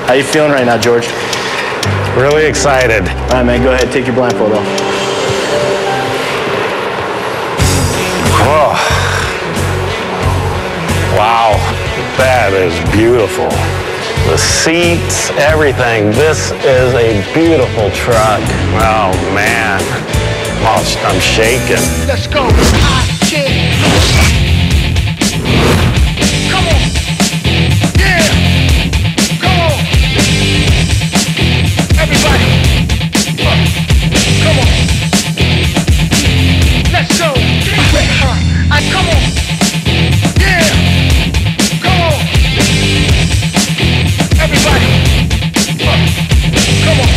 How you feeling right now, George? Really excited. All right, man, go ahead, take your blindfold off. Oh. Wow, that is beautiful. The seats, everything. This is a beautiful truck. Oh, man. Oh, I'm shaking. Let's go. Come on. Yeah. Come on. Everybody. Come on. Let's go. Come on. Yeah. Come on. Everybody. Come on.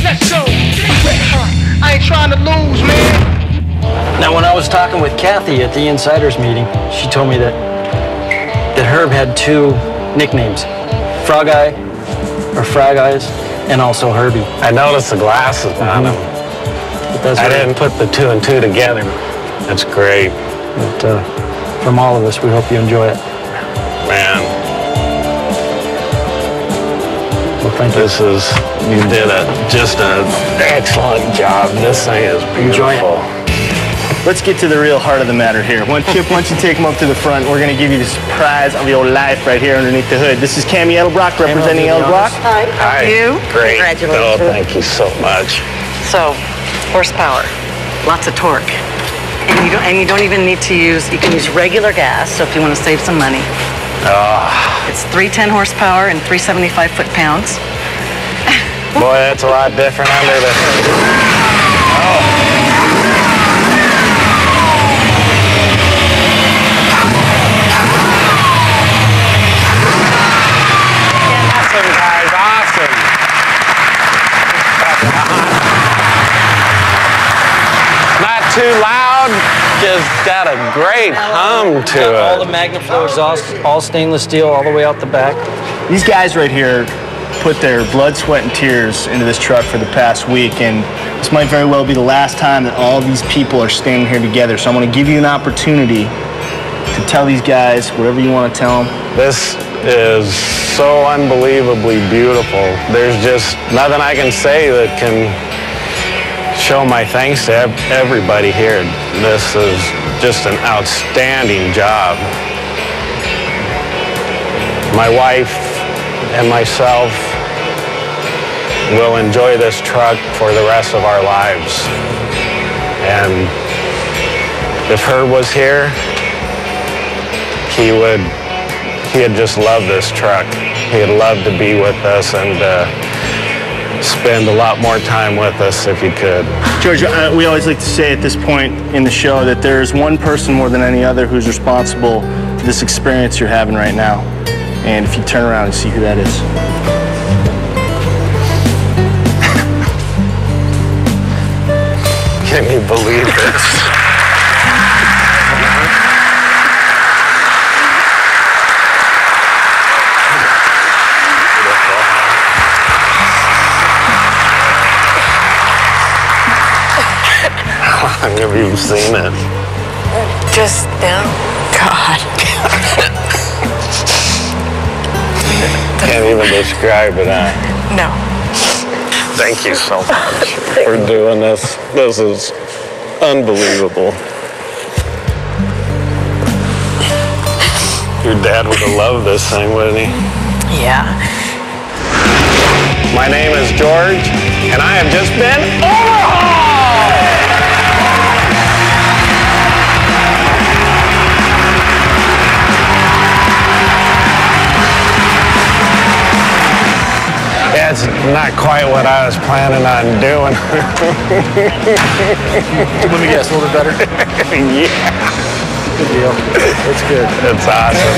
Let's go. I ain't trying to lose, man. Now, when I was talking with Kathy at the Insiders meeting, she told me that Herb had two nicknames, Frog Eye, or Frog Eyes, and also Herbie. I noticed the glasses on him. I didn't put the two and two together. That's great. But, from all of us, we hope you enjoy it. Man. Well, thank you. This is, you did just an excellent job. This thing is beautiful. Enjoy it. Let's get to the real heart of the matter here. Chip, once you take him up to the front, we're going to give you the surprise of your life right here underneath the hood. This is Cammy Edelbrock representing Edelbrock. Hi. Hi. You? Great. Congratulations. Oh, thank you so much. So, horsepower, lots of torque. And you don't even need to use, you can use regular gas, so if you want to save some money. It's 310 horsepower and 375 foot-pounds. Boy, that's a lot different under the... Oh. Awesome, guys, awesome. Not too loud, just got a great hum to it. All the MagnaFlow exhaust, all stainless steel, all the way out the back. These guys right here put their blood, sweat, and tears into this truck for the past week, and this might very well be the last time that all these people are standing here together. So I'm going to give you an opportunity to tell these guys whatever you want to tell them. This is so unbelievably beautiful. There's just nothing I can say that can show my thanks to everybody here. This is just an outstanding job. My wife and myself will enjoy this truck for the rest of our lives. And if Herb was here, he'd just love this truck. He'd love to be with us and spend a lot more time with us if he could. George, we always like to say at this point in the show that there's one person more than any other who's responsible for this experience you're having right now. And if you turn around and see who that is. Can you believe this? How long have you seen it? Just now. God. Can't even describe it, huh? No. Thank you so much for doing this. This is unbelievable. Your dad would have loved this thing, wouldn't he? Yeah. My name is George, and I have just been overhauled! That's not quite what I was planning on doing. Let me guess, a little bit better? Yeah. Good deal. That's good. That's awesome.